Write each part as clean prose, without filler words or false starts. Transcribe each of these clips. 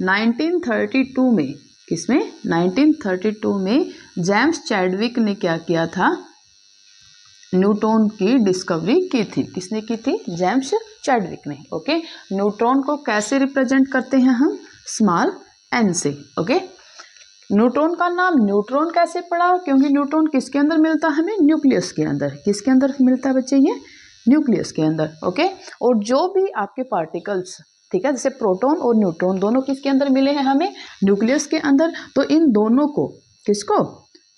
1932 में, किसमें, 1932 में जेम्स चैडविक ने क्या किया था, न्यूट्रॉन की डिस्कवरी की थी। किसने की थी, जेम्स चैडविक ने। ओके, न्यूट्रॉन को कैसे रिप्रेजेंट करते हैं हम, स्मॉल एन से। ओके, न्यूट्रॉन का नाम न्यूट्रॉन कैसे पड़ा, क्योंकि न्यूट्रॉन किसके अंदर मिलता है हमें, न्यूक्लियस के अंदर। किसके अंदर मिलता है बच्चे, ये न्यूक्लियस के अंदर। ओके, और जो भी आपके पार्टिकल्स, ठीक है, जैसे प्रोटॉन और न्यूट्रॉन दोनों किसके अंदर मिले हैं हमें, न्यूक्लियस के अंदर। तो इन दोनों को, किसको,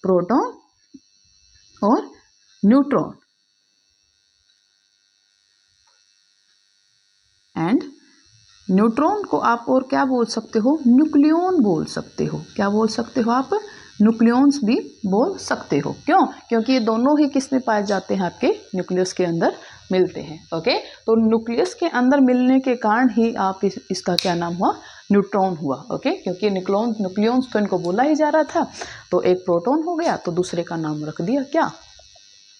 प्रोटॉन और न्यूट्रॉन, एंड न्यूट्रॉन को आप और क्या बोल सकते हो, न्यूक्लियॉन बोल सकते हो। क्या बोल सकते हो आप, न्यूक्लियॉन्स भी बोल सकते हो। क्यों, क्योंकि ये दोनों ही किस में पाए जाते हैं, आपके न्यूक्लियस के अंदर मिलते हैं। ओके, तो न्यूक्लियस के अंदर मिलने के कारण ही आप इसका क्या नाम हुआ, न्यूट्रॉन हुआ। ओके, क्योंकि न्यूक्लियॉन्स तो इनको बोला ही जा रहा था, तो एक प्रोटॉन हो गया तो दूसरे का नाम रख दिया क्या,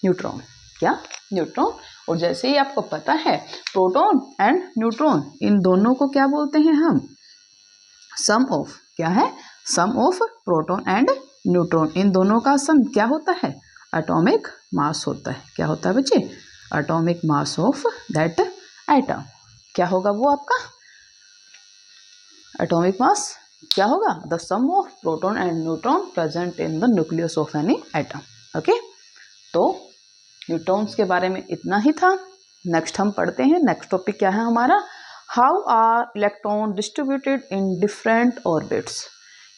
न्यूट्रॉन। क्या, न्यूट्रॉन। और जैसे ही आपको पता है प्रोटॉन एंड न्यूट्रॉन, इन दोनों को क्या बोलते हैं हम, सम ऑफ, क्या है, सम ऑफ प्रोटॉन एंड न्यूट्रॉन। इन दोनों का सम क्या होता है, एटॉमिक मास होता है। क्या होता है बच्चे, atomic mass of that atom. क्या होगा वो आपका एटॉमिक मास, क्या होगा, the sum of proton and neutron present in the nucleus of any atom. Okay, तो न्यूट्रॉन्स के बारे में इतना ही था। नेक्स्ट हम पढ़ते हैं, नेक्स्ट टॉपिक क्या है हमारा, how are electron distributed in different orbits.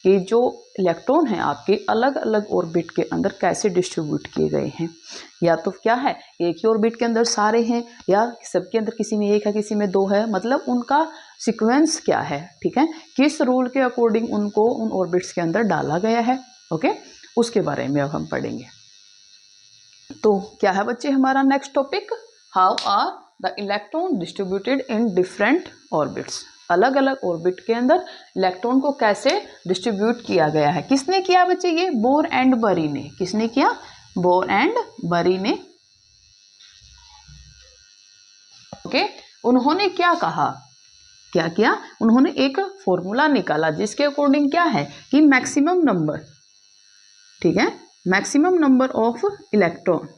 ये जो इलेक्ट्रॉन है आपके अलग अलग ऑर्बिट के अंदर कैसे डिस्ट्रीब्यूट किए गए हैं, या तो क्या है एक ही ऑर्बिट के अंदर सारे हैं, या सबके अंदर किसी में एक है किसी में दो है, मतलब उनका सीक्वेंस क्या है, ठीक है, किस रूल के अकॉर्डिंग उनको उन ऑर्बिट्स के अंदर डाला गया है। ओके, उसके बारे में अब हम पढ़ेंगे। तो क्या है बच्चे हमारा next topic, how are the electron distributed in different orbits. अलग अलग ऑर्बिट के अंदर इलेक्ट्रॉन को कैसे डिस्ट्रीब्यूट किया गया है। किसने किया बच्चे, ये बोर एंड बरी ने। किसने किया, बोर एंड बरी ने। ओके, उन्होंने क्या कहा, क्या किया, उन्होंने एक फॉर्मूला निकाला जिसके अकॉर्डिंग क्या है कि मैक्सिमम नंबर, ठीक है, maximum number of electron,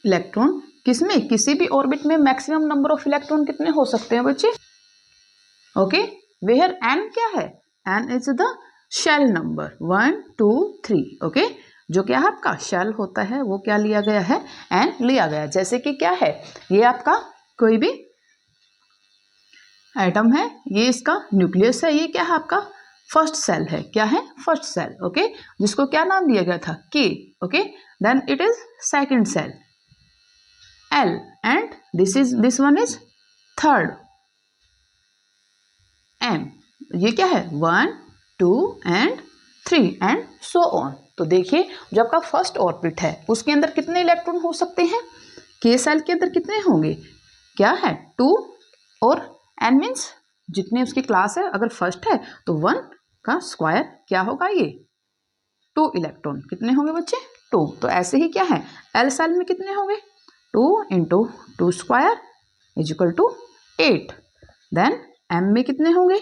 electron किसमें, किसी भी ऑर्बिट में मैक्सिमम नंबर ऑफ इलेक्ट्रॉन कितने हो सकते हैं बच्चे। ओके, वेयर एन क्या है, N is the shell number 1 2 3। Okay, जो क्या है आपका शेल होता है वो क्या लिया गया है, एन लिया गया। जैसे कि क्या है, ये आपका कोई भी एटम है, ये इसका न्यूक्लियस है, ये क्या है आपका फर्स्ट सेल है। क्या है, फर्स्ट सेल। ओके, जिसको क्या नाम दिया गया था, K. Okay, then it is second shell L, and this one is third M। ये क्या है 1 2 and 3 and so on। तो देखिए जो आपका फर्स्ट ऑर्बिट है उसके अंदर कितने इलेक्ट्रॉन हो सकते हैं, के सेल के अंदर कितने होंगे, क्या है 2, और N मीन्स जितने उसकी क्लास है, अगर फर्स्ट है तो 1 का स्क्वायर क्या होगा, ये 2 इलेक्ट्रॉन कितने होंगे बच्चे, 2। तो ऐसे ही क्या है L सेल में कितने होंगे, 2 into 2 square is equal to 8। Then M में कितने होंगे,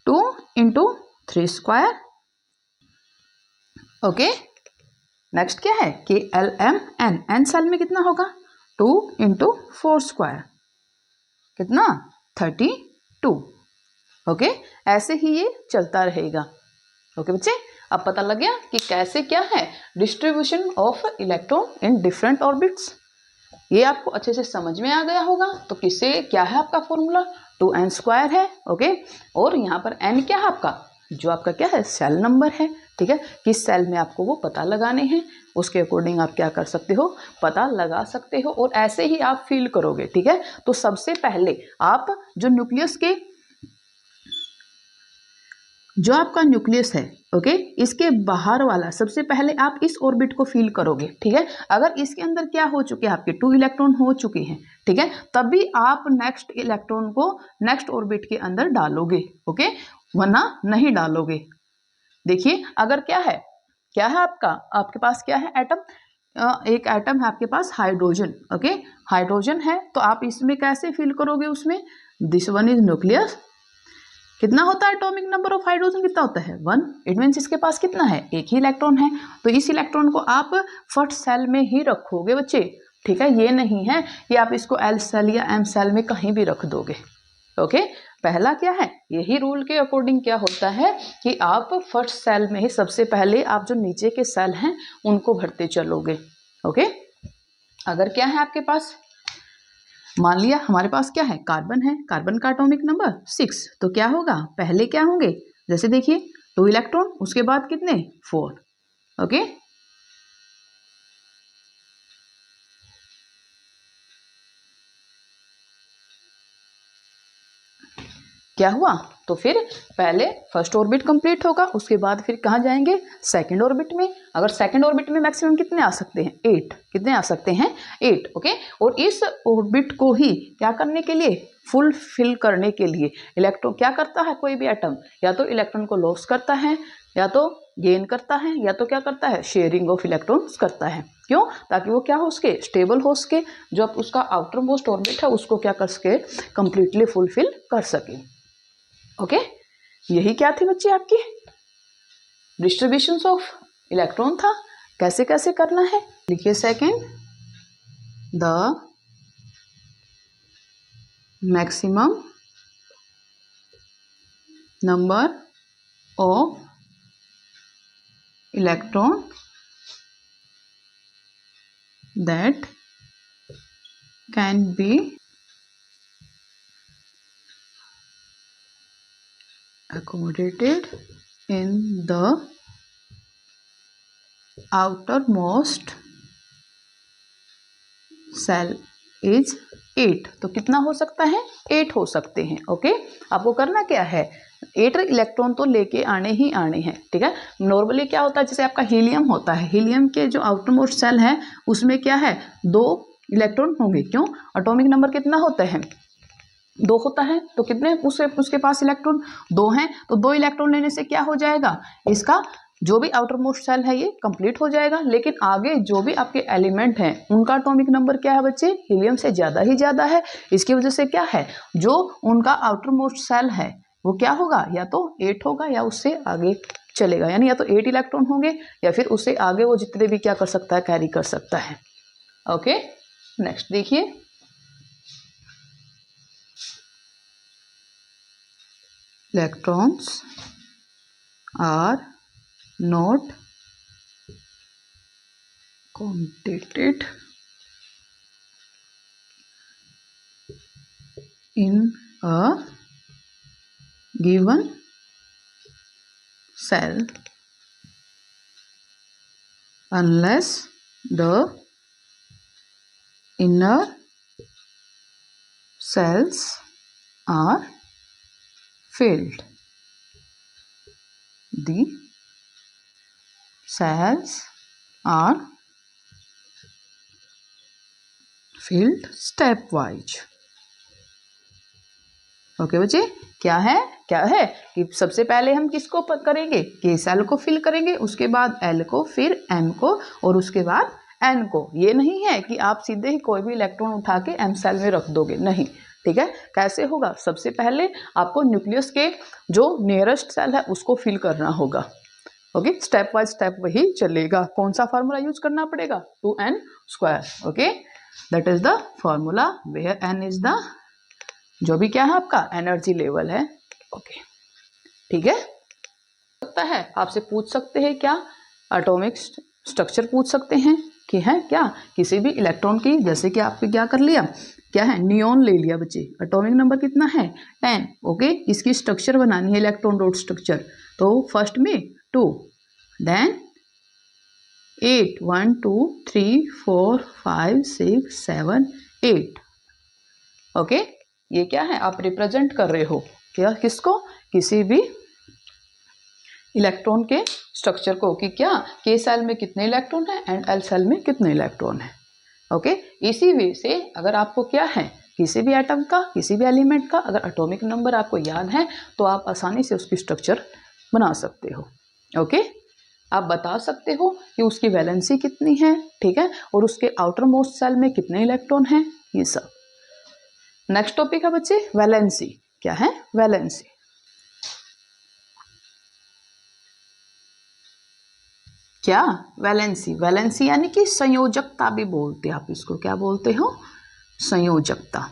2 इंटू 3 स्क्वायर। ओके, नेक्स्ट क्या है K L M N, N shell में कितना होगा 2 इंटू 4 स्क्वायर, कितना 32। ओके, ऐसे ही ये चलता रहेगा। ओके बच्चे, अब पता लग गया कि कैसे क्या है distribution of electron in different orbits. ये आपको अच्छे से समझ में आ गया होगा। तो किससे क्या है आपका फॉर्मूला, 2n स्क्वायर है। ओके, और यहाँ पर n क्या है आपका, जो आपका क्या है सेल नंबर है। ठीक है, किस सेल में आपको वो पता लगाने हैं, उसके अकॉर्डिंग आप क्या कर सकते हो, पता लगा सकते हो, और ऐसे ही आप फील करोगे। ठीक है, तो सबसे पहले आप जो न्यूक्लियस के, जो आपका न्यूक्लियस है, ओके, इसके बाहर वाला सबसे पहले आप इस ऑर्बिट को फील करोगे। ठीक है, अगर इसके अंदर क्या हो चुके हैं आपके 2 इलेक्ट्रॉन हो चुके हैं, ठीक है, तभी आप नेक्स्ट इलेक्ट्रॉन को नेक्स्ट ऑर्बिट के अंदर डालोगे। ओके, वरना नहीं डालोगे। देखिए अगर क्या है आपका, आपके पास क्या है एटम, एक एटम है आपके पास हाइड्रोजन, ओके, हाइड्रोजन है तो आप इसमें कैसे फिल करोगे, उसमें दिस वन इज न्यूक्लियस, कितना होता है एटॉमिक नंबर ऑफ हाइड्रोजन, कितना होता है 1, इट मीन्स इसके पास कितना है, एक ही इलेक्ट्रॉन है, तो इस इलेक्ट्रॉन को आप फर्स्ट सेल में ही रखोगे बच्चे, ठीक है, ये नहीं है कि आप इसको एल सेल या एम सेल में कहीं भी रख दोगे, ओके। पहला क्या है, यही रूल के अकॉर्डिंग क्या होता है कि आप फर्स्ट सेल में ही सबसे पहले आप जो नीचे के सेल हैं उनको भरते चलोगे, ओके। अगर क्या है आपके पास, मान लिया हमारे पास क्या है, कार्बन है, कार्बन का एटॉमिक नंबर 6, तो क्या होगा, पहले क्या होंगे, जैसे देखिए 2 इलेक्ट्रॉन, उसके बाद कितने 4, ओके। क्या हुआ, तो फिर पहले फर्स्ट ऑर्बिट कंप्लीट होगा, उसके बाद फिर कहाँ जाएंगे, सेकंड ऑर्बिट में। अगर सेकंड ऑर्बिट में मैक्सिमम कितने आ सकते हैं, 8, कितने आ सकते हैं 8, ओके। और इस ऑर्बिट को ही क्या करने के लिए, फुल फिल करने के लिए इलेक्ट्रॉन क्या करता है, कोई भी एटम या तो इलेक्ट्रॉन को लॉस करता है, या तो गेन करता है, या तो क्या करता है, शेयरिंग ऑफ इलेक्ट्रॉन्स करता है। क्यों, ताकि वो क्या हो सके, स्टेबल हो सके, जो उसका आउटर मोस्ट ऑर्बिट है उसको क्या कर सके, कंप्लीटली फुलफिल कर सके, ओके। यही क्या थी बच्चे आपकी डिस्ट्रीब्यूशन ऑफ इलेक्ट्रॉन था। कैसे कैसे करना है, लिखिए, second, the maximum number of electron that can be accommodated in the outermost cell is 8, तो कितना हो सकता है, 8 हो सकते हैं, ओके। आपको करना क्या है, 8 इलेक्ट्रॉन तो लेके आने ही आने हैं, ठीक है। नॉर्मली क्या होता है, जैसे आपका हीलियम होता है, हीलियम के जो आउटरमोस्ट सेल है उसमें क्या है, 2 इलेक्ट्रॉन होंगे, क्यों, एटॉमिक नंबर कितना होता है, 2 होता है, तो कितने उसके पास इलेक्ट्रॉन 2 हैं, तो 2 इलेक्ट्रॉन लेने से क्या हो जाएगा, इसका जो भी आउटर मोस्ट सेल है ये कंप्लीट हो जाएगा। लेकिन आगे जो भी आपके एलिमेंट हैं उनका एटॉमिक नंबर क्या है बच्चे, हीलियम से ज़्यादा ही ज़्यादा है। इसकी वजह से क्या है, जो उनका आउटर मोस्ट सेल है वो क्या होगा, या तो 8 होगा या उससे आगे चलेगा, यानी या तो 8 इलेक्ट्रॉन होंगे या फिर उससे आगे वो जितने भी क्या कर सकता है, कैरी कर सकता है, ओके। नेक्स्ट देखिए, electrons are not counted in a given cell unless the inner cells are filled. The cells are filled stepwise. Okay बच्चे, क्या है कि सबसे पहले हम किसको करेंगे, के सेल को फिल करेंगे, उसके बाद एल को, फिर एम को और उसके बाद एन को। ये नहीं है कि आप सीधे ही कोई भी इलेक्ट्रॉन उठा के एम सेल में रख दोगे, नहीं, ठीक है। कैसे होगा, सबसे पहले आपको न्यूक्लियस के जो नियरेस्ट सेल है उसको फिल करना होगा, ओके। स्टेप बाय स्टेप वही चलेगा। कौन सा फार्मूला यूज करना पड़ेगा, 2n², okay, that is the formula where n is the जो भी क्या है आपका एनर्जी लेवल है, ओके, ठीक है। सकता है आपसे पूछ सकते हैं क्या, एटॉमिक स्ट्रक्चर पूछ सकते हैं कि है क्या किसी भी इलेक्ट्रॉन की, जैसे कि आपने क्या कर लिया, क्या है, नियॉन ले लिया बच्चे, एटॉमिक नंबर कितना है 10, ओके। इसकी स्ट्रक्चर बनानी है, इलेक्ट्रॉन डॉट स्ट्रक्चर, तो फर्स्ट में 2, देन 8, 1 2 3 4 5 6 7 8, ओके। ये क्या है, आप रिप्रेजेंट कर रहे हो क्या, किसको, किसी भी इलेक्ट्रॉन के स्ट्रक्चर को, कि क्या के सेल में कितने इलेक्ट्रॉन है एंड एल सेल में कितने इलेक्ट्रॉन है, ओके। इसी वे से अगर आपको क्या है, किसी भी एटम का, किसी भी एलिमेंट का अगर एटॉमिक नंबर आपको याद है तो आप आसानी से उसकी स्ट्रक्चर बना सकते हो, ओके। आप बता सकते हो कि उसकी वैलेंसी कितनी है, ठीक है, और उसके आउटर मोस्ट सेल में कितने इलेक्ट्रॉन हैं, ये सब। नेक्स्ट टॉपिक है बच्चे वैलेंसी। क्या है वैलेंसी? क्या वैलेंसी? वैलेंसी यानी कि संयोजकता भी बोलते हैं आप इसको। क्या बोलते हो? संयोजकता।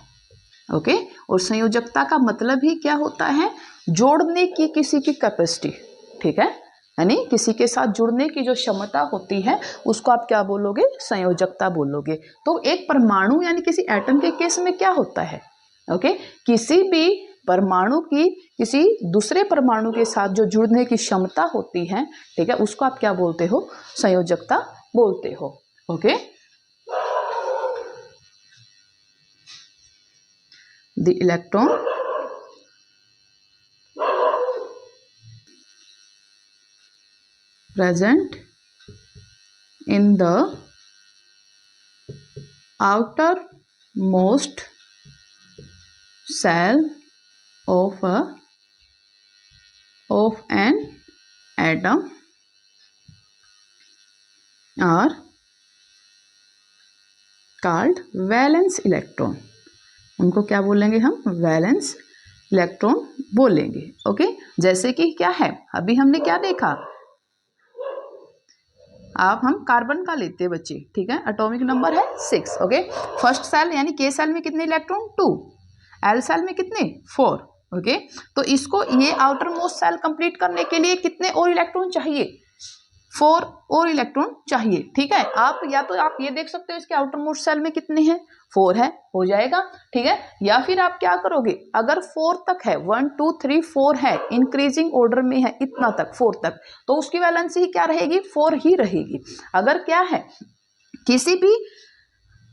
ओके। और संयोजकता का मतलब ही क्या होता है? जोड़ने की किसी की कैपेसिटी, ठीक है, यानी किसी के साथ जुड़ने की जो क्षमता होती है उसको आप क्या बोलोगे? संयोजकता बोलोगे। तो एक परमाणु यानी किसी एटम के केस में क्या होता है? ओके, किसी भी परमाणु की किसी दूसरे परमाणु के साथ जो जुड़ने की क्षमता होती है, ठीक है, उसको आप क्या बोलते हो? संयोजकता बोलते हो। Okay. The electron present in the outermost cell of an atom are called valence electron। उनको क्या बोलेंगे हम? वैलेंस इलेक्ट्रॉन बोलेंगे। ओके। जैसे कि क्या है, अभी हमने क्या देखा, आप हम कार्बन का लेते हैं बच्चे, ठीक है, एटॉमिक नंबर है 6। ओके। फर्स्ट सेल यानी के सेल में कितने इलेक्ट्रॉन? 2। एल सेल में कितने? 4। ओके। तो इसको ये आउटर मोस्ट सेल कंप्लीट करने के लिए कितने और इलेक्ट्रॉन चाहिए? 4 और इलेक्ट्रॉन चाहिए, ठीक है। आप या तो आप ये देख सकते हो इसके आउटर मोस्ट सेल में कितने हैं? 4 है, हो जाएगा, ठीक है। या फिर आप क्या करोगे, अगर 4 तक है, 1 2 3 4 है, इंक्रीजिंग ऑर्डर में है इतना तक, 4 तक, तो उसकी वैलेंसी क्या रहेगी? 4 ही रहेगी। अगर क्या है, किसी भी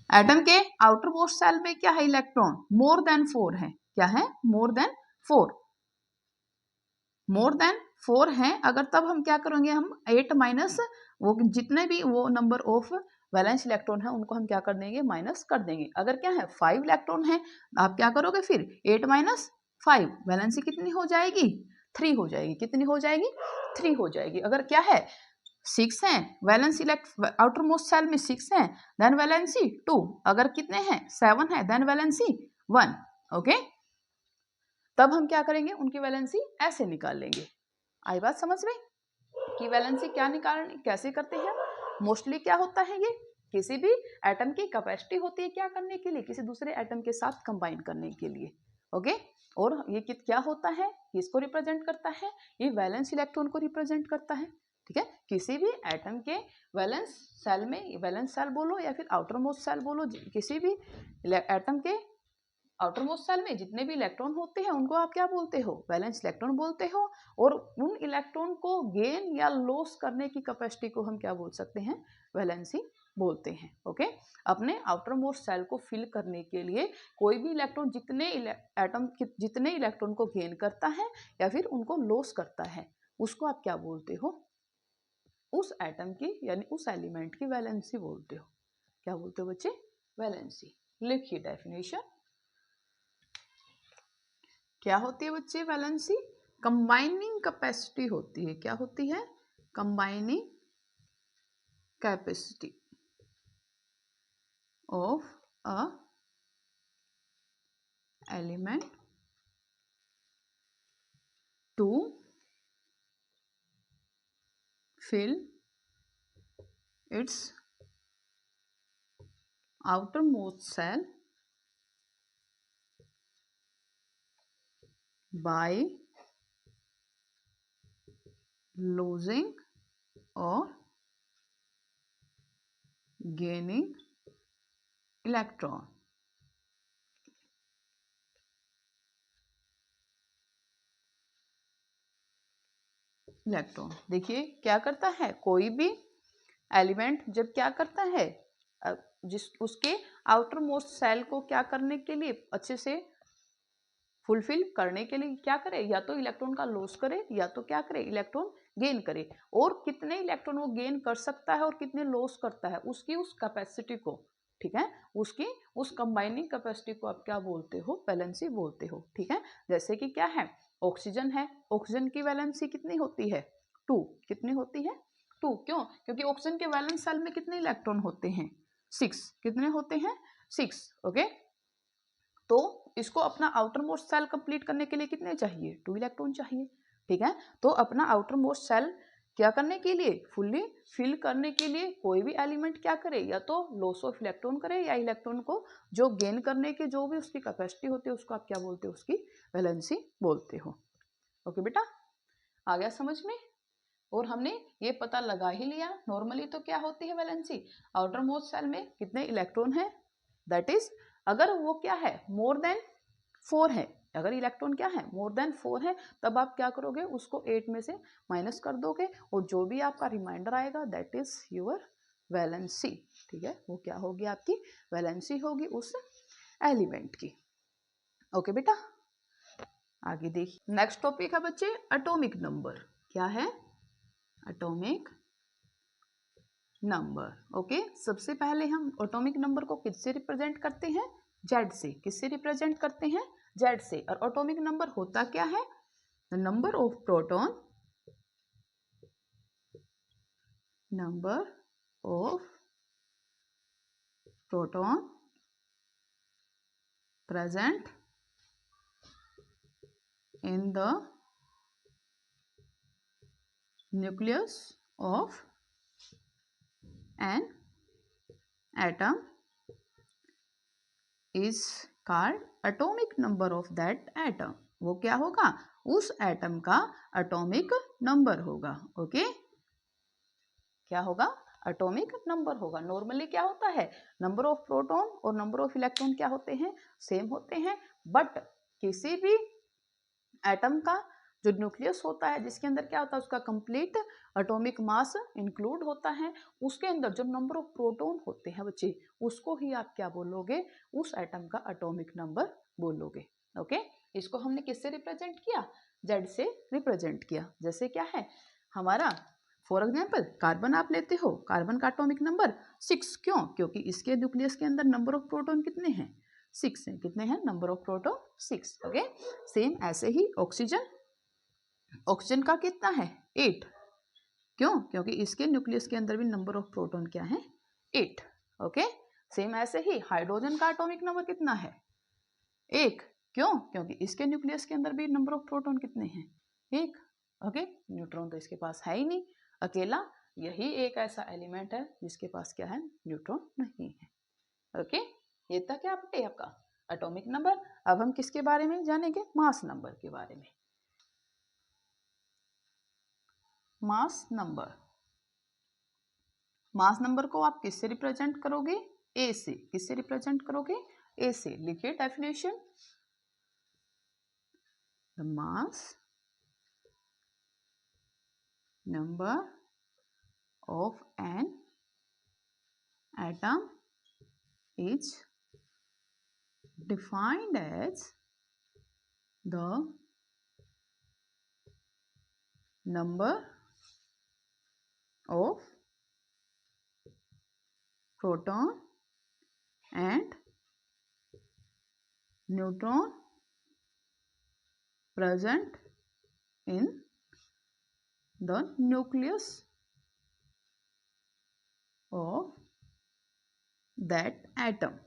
एटम के आउटर मोस्ट सेल में क्या है? इलेक्ट्रॉन मोर देन 4 है। क्या है? More than 4। मोर देन 4 है अगर, तब हम क्या करेंगे? हम 8 माइनस वो जितने भी वो नंबर ऑफ वैलेंस इलेक्ट्रॉन है उनको हम क्या कर देंगे? माइनस कर देंगे। अगर क्या है 5 इलेक्ट्रॉन है, आप क्या करोगे फिर? 8 माइनस 5, वैलेंसी कितनी हो जाएगी? 3 हो जाएगी। कितनी हो जाएगी? 3 हो जाएगी। अगर क्या है 6 है, वैलेंस आउटर मोस्ट सेल में 6 है, देन वैलेंसी 2। अगर कितने हैं? 7 है, देन वैलेंसी 1। ओके। तब हम क्या करेंगे? उनकी वैलेंसी ऐसे निकाल लेंगे। आई बात समझ में कि वैलेंसी क्या कैसे करते हैं? मोस्टली क्या होता है, ये किसी भी एटम की कैपेसिटी होती है क्या करने के लिए? किसी दूसरे एटम के साथ कंबाइन करने के लिए। ओके। और ये क्या होता है? किसको रिप्रेजेंट करता है? ये वैलेंस इलेक्ट्रॉन को रिप्रेजेंट करता है, ठीक है। किसी भी एटम के वैलेंस सेल में, वैलेंस सेल बोलो या फिर आउटर मोस्ट सेल बोलो, किसी भी एटम के आउटर मोस्ट सेल में जितने भी इलेक्ट्रॉन होते हैं उनको आप क्या बोलते हो? वैलेंस इलेक्ट्रॉन बोलते हो। और उन इलेक्ट्रॉन को गेन या लॉस करने की कैपेसिटी को हम क्या बोल सकते हैं? वैलेंसी बोलते हैं। ओके। अपने आउटर मोस्ट सेल को फिल करने के लिए कोई भी इलेक्ट्रॉन जितने इलेक्ट्रॉन को गेन करता है या फिर उनको लॉस करता है, उसको आप क्या बोलते हो? उस एटम की यानी उस एलिमेंट की वैलेंसी बोलते हो। क्या बोलते हो बच्चे? वैलेंसी। लिखिए डेफिनेशन। क्या होती है बच्चे वैलेंसी? कंबाइनिंग कैपेसिटी होती है। क्या होती है? Combining capacity of a element to fill its outermost cell by losing or gaining electron। Electron देखिए क्या करता है, कोई भी एलिमेंट जब क्या करता है, जिस उसके आउटर मोस्ट सेल को क्या करने के लिए, अच्छे से फुलफिल करने के लिए क्या करे? या तो इलेक्ट्रॉन का लॉस करे या तो क्या करे? इलेक्ट्रॉन गेन करे। और कितने इलेक्ट्रॉन वो गेन कर सकता है और कितने लॉस करता है, उसकी उस कैपेसिटी को, ठीक है, उसकी उस कंबाइनिंग कैपेसिटी को आप क्या बोलते हो? वैलेंसी बोलते हो, ठीक है। जैसे कि क्या है, ऑक्सीजन है, ऑक्सीजन की वैलेंसी कितनी होती है? 2। कितनी होती है? 2, क्यों? क्योंकि ऑक्सीजन के वैलेंस शेल में कितने इलेक्ट्रॉन होते हैं? 6। कितने होते हैं? 6। ओके, तो इसको अपना आउटर मोस्ट सेल कंप्लीट करने के लिए कितने चाहिए? 2 इलेक्ट्रॉन चाहिए, ठीक है। तो अपना आउटर मोस्ट सेल क्या करने के लिए? फुल्ली फिल करने के लिए कोई भी एलिमेंट क्या करे? या तो लॉस ऑफ इलेक्ट्रॉन करे या इलेक्ट्रॉन को जो गेन करने की जो भी उसकी कैपेसिटी होती है उसको आप क्या बोलते हो? उसकी वैलेंसी बोलते हो। ओके बेटा, आ गया समझ में? और हमने ये पता लगा ही लिया नॉर्मली तो क्या होती है वैलेंसी, आउटर मोस्ट सेल में कितने इलेक्ट्रॉन है, दैट इज अगर वो क्या है मोर देन 4 है, अगर इलेक्ट्रॉन क्या है मोर देन 4 है, तब आप क्या करोगे? उसको 8 में से माइनस कर दोगे और जो भी आपका रिमाइंडर आएगा दैट इज योर वैलेंसी, ठीक है। वो क्या होगी? आपकी वैलेंसी होगी उस एलिमेंट की। ओके बेटा, आगे देखिए नेक्स्ट टॉपिक है बच्चे एटॉमिक नंबर। क्या है? Atomic number. ओके, सबसे पहले हम एटॉमिक नंबर को किससे रिप्रेजेंट करते हैं? जेड से। किससे रिप्रेजेंट करते हैं? जेड से। और एटॉमिक नंबर होता क्या है? The number of proton, number of proton present in the nucleus of an atom is called atomic number of that atom. वो क्या होगा? उस एटम का एटॉमिक नंबर होगा। ओके, क्या होगा? एटॉमिक नंबर होगा। नॉर्मली क्या होता है? नंबर ऑफ प्रोटॉन और नंबर ऑफ इलेक्ट्रॉन क्या होते हैं? सेम होते हैं, बट किसी भी एटम का जो न्यूक्लियस होता है जिसके अंदर क्या होता है उसका कंप्लीट एटॉमिक मास इंक्लूड होता है, उसके अंदर जो नंबर ऑफ प्रोटॉन होते हैं बच्चे उसको ही आप क्या बोलोगे? उस एटम का एटॉमिक नंबर बोलोगे। ओके, इसको हमने किससे रिप्रेजेंट किया? जेड से रिप्रेजेंट किया। जैसे क्या है हमारा, फॉर एग्जाम्पल कार्बन आप लेते हो, कार्बन का एटॉमिक नंबर 6, क्यों? क्योंकि इसके न्यूक्लियस के अंदर नंबर ऑफ प्रोटॉन कितने हैं? 6 है। कितने हैं? Number of proton 6। Okay, same ऐसे ही ऑक्सीजन, ऑक्सीजन का कितना है? 8, क्यों? क्योंकि इसके न्यूक्लियस के अंदर भी नंबर ऑफ प्रोटॉन क्या है? 8। ओके, सेम ऐसे ही हाइड्रोजन का एटॉमिक नंबर कितना है? 1, क्यों? क्योंकि इसके न्यूक्लियस के अंदर भी नंबर ऑफ प्रोटॉन कितने हैं? 1। ओके, न्यूट्रॉन तो इसके पास है ही नहीं, अकेला यही एक ऐसा एलिमेंट है जिसके पास क्या है? न्यूट्रॉन नहीं है। ओके, ये था क्या बेटे आपका एटॉमिक नंबर। अब हम किसके बारे में जानेंगे? मास नंबर के बारे में। मास नंबर, मास नंबर को आप किससे रिप्रेजेंट करोगे? ए से। किससे रिप्रेजेंट करोगे? ए से। लिखिए definition, the mass number of an atom is defined as the number of proton and neutron present in the nucleus of that atom।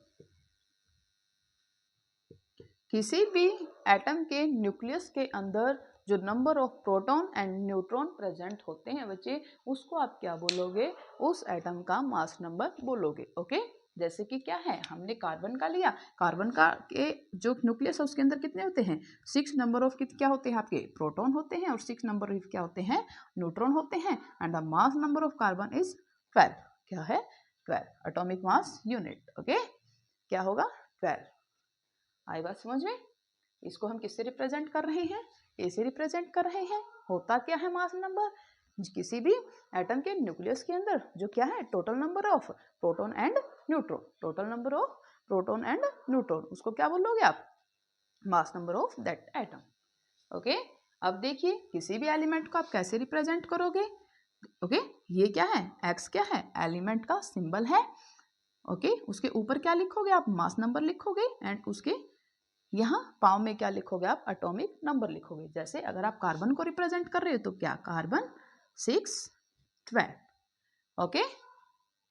किसी भी एटम के न्यूक्लियस के अंदर जो number of proton and neutron present होते हैं बच्चे, उसको आप क्या बोलोगे? उस एटम का मास नंबर बोलोगे। ओके, जैसे कि क्या है, हमने कार्बन का लिया, कार्बन का के जो न्यूक्लियस है उसके अंदर कितने होते हैं? 6 नंबर ऑफ क्या होते हैं? आपके प्रोटॉन होते हैं और 6 नंबर ऑफ क्या होते हैं? न्यूट्रॉन होते हैं। And the mass number of carbon is 12। क्या है? 12 एटॉमिक मास यूनिट। ओके, क्या होगा? 12। आई बात समझ में? इसको हम किससे रिप्रेजेंट कर रहे हैं? ए से रिप्रेजेंट कर रहे हैं। होता क्या है मास नंबर? किसी भी एटम के न्यूक्लियस के अंदर जो क्या है? Total number of proton and neutron. Total number of proton and neutron, उसको क्या बोलोगे आप? Mass number of that atom. Okay, अब देखिए किसी भी एलिमेंट को आप कैसे रिप्रेजेंट करोगे? ओके, ये क्या है? एक्स क्या है? एलिमेंट का सिंबल है। ओके, उसके ऊपर क्या लिखोगे आप? मास नंबर लिखोगे एंड उसके यहाँ पाव में क्या लिखोगे आप? एटॉमिक नंबर लिखोगे। जैसे अगर आप कार्बन को रिप्रेजेंट कर रहे हो तो क्या? कार्बन 6 12। ओके,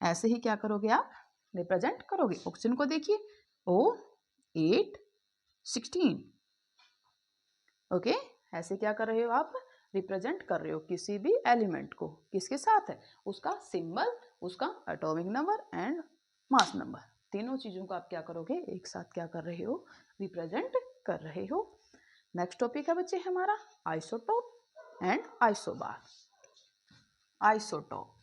ऐसे ही क्या करोगे आप, रिप्रेजेंट करोगे। ऑप्शन को देखिए, O 8 16। ओके, ऐसे क्या कर रहे हो आप, रिप्रेजेंट कर रहे हो किसी भी एलिमेंट को, किसके साथ है, उसका सिंबल, उसका atomic number and mass number, तीनों चीजों को आप क्या करोगे, एक साथ क्या कर रहे हो, रिप्रेजेंट कर रहे हो। नेक्स्ट टॉपिक है बच्चे हमारा आइसोटोप एंड आइसोबार। आइसोटोप,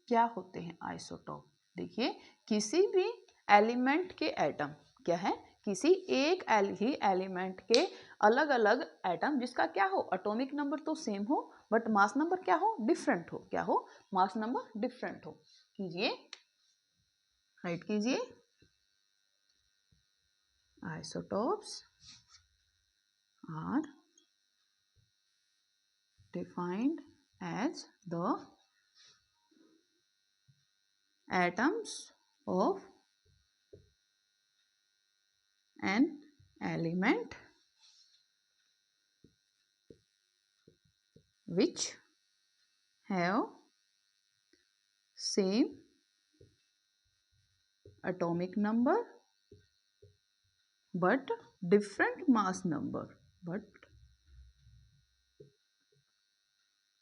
क्या होते हैं आइसोटोप? देखिए, किसी भी एलिमेंट के एटम, क्या है, किसी एक ही एलिमेंट के अलग अलग एटम जिसका क्या हो, एटॉमिक नंबर तो सेम हो बट मास नंबर क्या हो, डिफरेंट हो। क्या हो, मास नंबर डिफरेंट हो। कीजिए, राइट कीजिए, isotopes are defined as the atoms of an element which have same atomic number but different mass number, but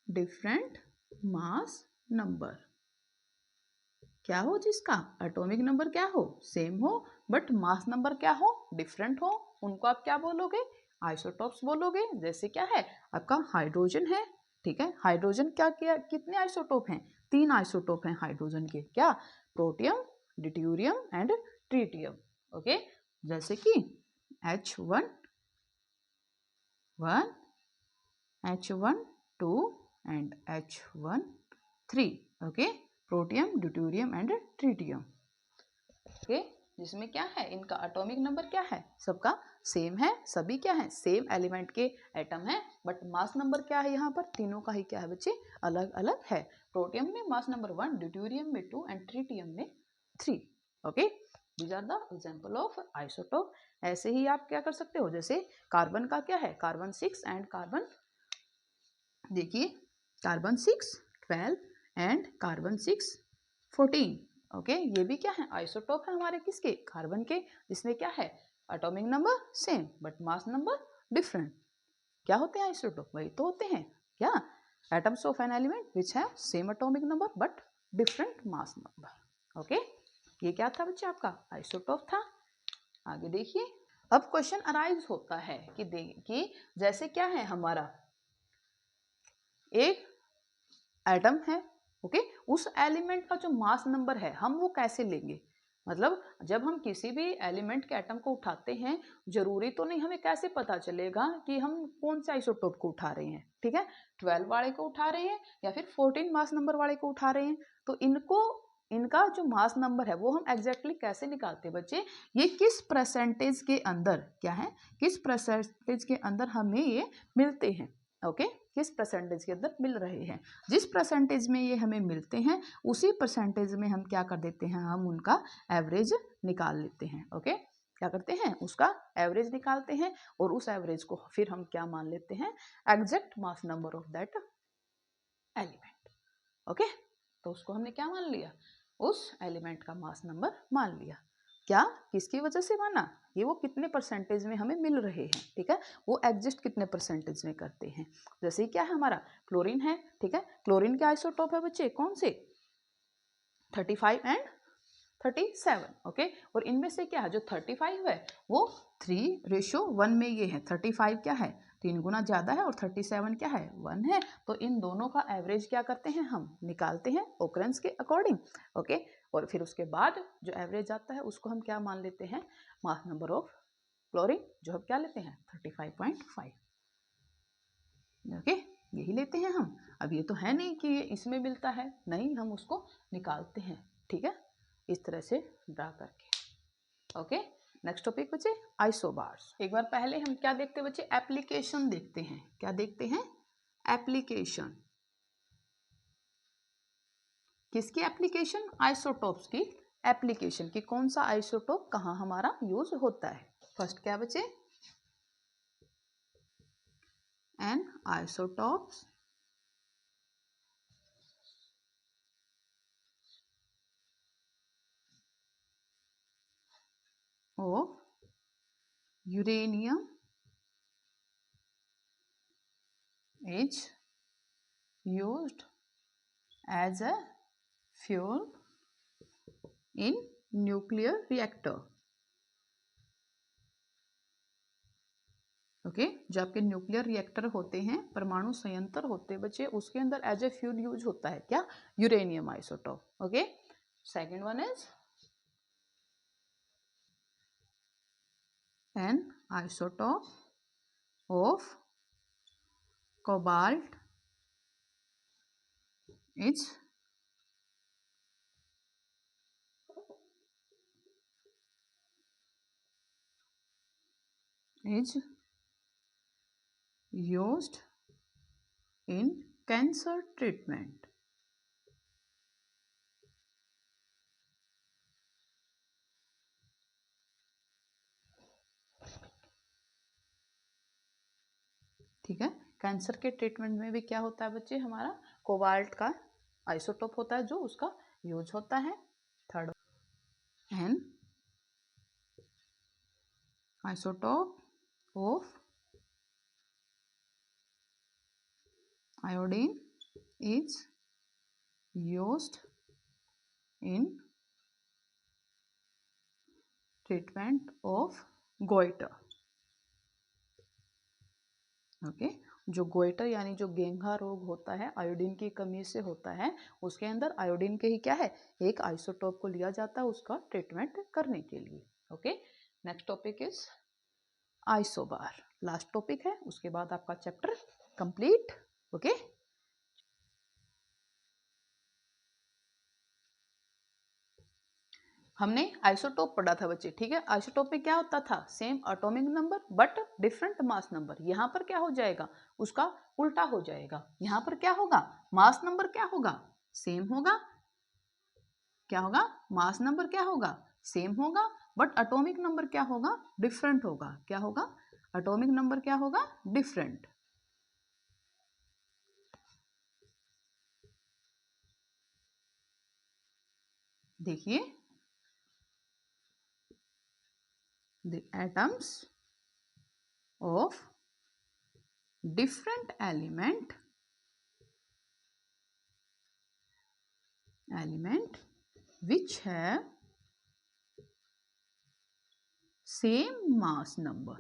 different mass number। क्या हो, जिसका एटॉमिक नंबर क्या हो, सेम हो बट मास नंबर क्या हो, डिफरेंट हो, उनको आप क्या बोलोगे, आइसोटोप्स बोलोगे। जैसे क्या है आपका हाइड्रोजन है, ठीक है, हाइड्रोजन क्या किया, कितने आइसोटोप हैं, 3 आइसोटोप हैं हाइड्रोजन के, क्या, protium, deuterium and tritium. Okay, जैसे कि H1 1, H1 2 and H1 3। Okay, protium, deuterium and tritium. Okay, जिसमें क्या है, इनका एटॉमिक नंबर क्या है, सबका सेम है, सभी क्या है, सेम एलिमेंट के एटम है बट मास नंबर क्या है, यहाँ पर तीनों का ही क्या है बच्चे, अलग अलग है। प्रोटियम में मास नंबर 1, ड्यूटेरियम में 2 एंड ट्रिटियम में 3। Okay, these are the example of isotope. ऐसे ही आप क्या कर सकते हो, जैसे कार्बन का क्या है, कार्बन 6 एंड कार्बन, देखिए कार्बन 6 12 एंड कार्बन 6 14। ओके, ये भी क्या है, आइसोटोप है हमारे किसके, कार्बन के, जिसमें क्या है, atomic number same but mass number different. क्या होते हैं आइसोटोप, वही तो होते हैं क्या, atoms of an element which have same atomic number but different mass number. Okay, ये क्या था बच्चे आपका आइसोटोप था। आगे देखिए, अब क्वेश्चन अराइज होता है कि जैसे क्या है हमारा एक एटम है, ओके, उस एलिमेंट का जो मास नंबर है हम वो कैसे लेंगे, मतलब जब हम किसी भी एलिमेंट के एटम को उठाते हैं, जरूरी तो नहीं हमें कैसे पता चलेगा कि हम कौन से आइसोटोप को उठा रहे हैं, ठीक है, 12 वाले को उठा रहे हैं या फिर 14 मास नंबर वाले को उठा रहे हैं, तो इनका जो मास नंबर है वो हम एग्जैक्टली कैसे निकालते हैं बच्चे, ये किस परसेंटेज के अंदर क्या है, किस परसेंटेज के अंदर हमें ये मिलते हैं। ओके, किस परसेंटेज के अंदर मिल रहे हैं, जिस परसेंटेज में ये हमें मिलते हैं उसी परसेंटेज में हम क्या कर देते हैं, हम उनका एवरेज निकाल लेते हैं। ओके, क्या करते हैं, उसका एवरेज निकालते हैं और उस एवरेज को फिर हम क्या मान लेते हैं, exact mass number of that element. Okay, तो उसको हमने क्या मान लिया, उस एलिमेंट का मास नंबर मान लिया। क्या, किसकी वजह से माना, ये वो कितने परसेंटेज में हमें मिल रहे हैं, ठीक है, वो एग्जिस्ट कितने परसेंटेज में करते हैं। जैसे क्या है हमारा क्लोरीन है, ठीक है, क्लोरीन के आइसोटोप है बच्चे कौन से, 35 एंड 37। ओके, और इनमें से क्या है, जो 35 है वो 3:1 में ये है, 35 क्या है 3 गुना ज़्यादा है और 37 क्या है 1 है, तो इन दोनों का एवरेज क्या करते हैं, हम निकालते हैं ओकरेंस के अकॉर्डिंग। ओके, और फिर उसके बाद जो एवरेज आता है उसको हम क्या मान लेते हैं, मास नंबर ऑफ क्लोरीन, जो हम क्या लेते हैं 35.5। ओके, यही लेते हैं हम। अब ये तो है नहीं कि ये इसमें मिलता है, नहीं, हम उसको निकालते हैं, ठीक है, इस तरह से ड्रा करके। ओके, नेक्स्ट टॉपिक बच्चे आइसोबार्स। एक बार पहले हम क्या देखते हैं बच्चे, एप्लीकेशन देखते हैं। क्या देखते हैं, एप्लीकेशन, किसकी एप्लीकेशन, आइसोटोप्स की एप्लीकेशन, कि कौन सा आइसोटोप कहाँ हमारा यूज होता है। फर्स्ट क्या बच्चे, and isotopes of uranium is used as a fuel in nuclear reactor. Okay जो आपके न्यूक्लियर रिएक्टर होते हैं, परमाणु संयंत्र होते हैं बच्चे, उसके अंदर एज ए फ्यूल यूज होता है क्या? Uranium isotope. Okay, second one is an isotope of cobalt is used in cancer treatment. ठीक है, कैंसर के ट्रीटमेंट में भी क्या होता है बच्चे? हमारा कोबाल्ट का आइसोटोप होता है जो उसका यूज होता है। Third, N isotope of iodine is used in treatment of goiter. Okay, जो गोइटर यानी जो गेंगा रोग होता है, आयोडीन की कमी से होता है, उसके अंदर आयोडीन के ही क्या है, एक आइसोटोप को लिया जाता है उसका ट्रीटमेंट करने के लिए। Okay, next topic is isobar, last topic है, उसके बाद आपका चैप्टर कंप्लीट। ओके, हमने आइसोटोप पढ़ा था बच्चे, ठीक है। आइसोटोप में क्या होता था? Same atomic number but different mass number. यहाँ पर क्या हो जाएगा? उसका उल्टा हो जाएगा। यहाँ पर क्या होगा? मास नंबर क्या होगा? सेम होगा। क्या होगा? मास नंबर क्या होगा? सेम होगा, बट एटॉमिक नंबर क्या होगा? डिफरेंट होगा। क्या होगा? एटॉमिक नंबर क्या होगा? डिफरेंट। देखिए, the atoms of different element which have same mass number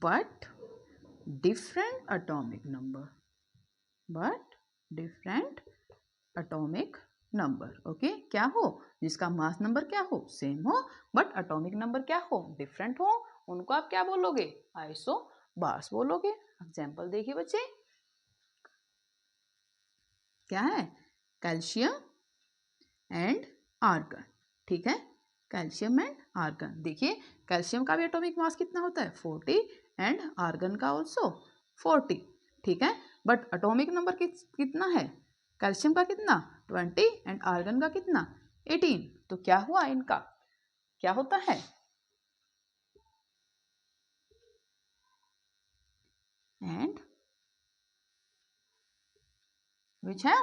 but different atomic number okay, क्या हो? जिसका मास नंबर क्या हो? सेम हो, बट एटॉमिक नंबर क्या हो? डिफरेंट हो, उनको आप क्या बोलोगे? आइसोबार्स बोलोगे। एग्जांपल देखिए बच्चे, क्या है? Calcium and argon. ठीक है, कैल्शियम एंड आर्गन। देखिए, कैल्शियम का भी एटॉमिक मास कितना होता है? 40 एंड आर्गन का ऑल्सो 40। ठीक है, बट एटॉमिक नंबर कितना है? कैल्शियम का कितना? 20 एंड आर्गन का कितना? 18। तो क्या हुआ इनका? क्या होता है? एंड विच है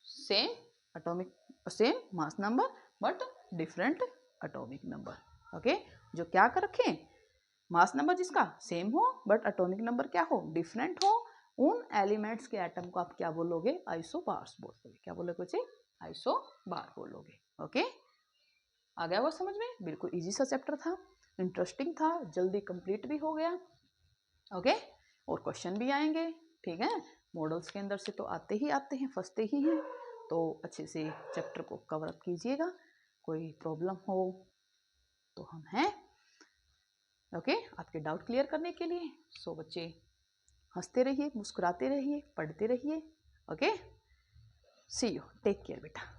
same atomic, same mass number but different atomic number. Okay, जो क्या कर रखे? मास नंबर जिसका सेम हो बट एटॉमिक नंबर क्या हो? डिफरेंट हो, उन एलिमेंट्स के एटम को आप क्या बोलोगे? आइसोबार्स बोलोगे। क्या बोलोगे बच्चे? आइसोबार बोलोगे। ओके, आ गया वो समझ में? बिल्कुल इजी सा चैप्टर था, इंटरेस्टिंग था, जल्दी कंप्लीट भी हो गया। ओके, और क्वेश्चन भी आएंगे। ठीक है, मॉडल्स के अंदर से तो आते हैं, फंसते ही हैं, तो अच्छे से चैप्टर को कवर अप कीजिएगा। कोई प्रॉब्लम हो तो हम हैं ओके, आपके डाउट क्लियर करने के लिए। सो बच्चे हंसते रहिए, मुस्कुराते रहिए, पढ़ते रहिए। Okay, see you, take care बेटा।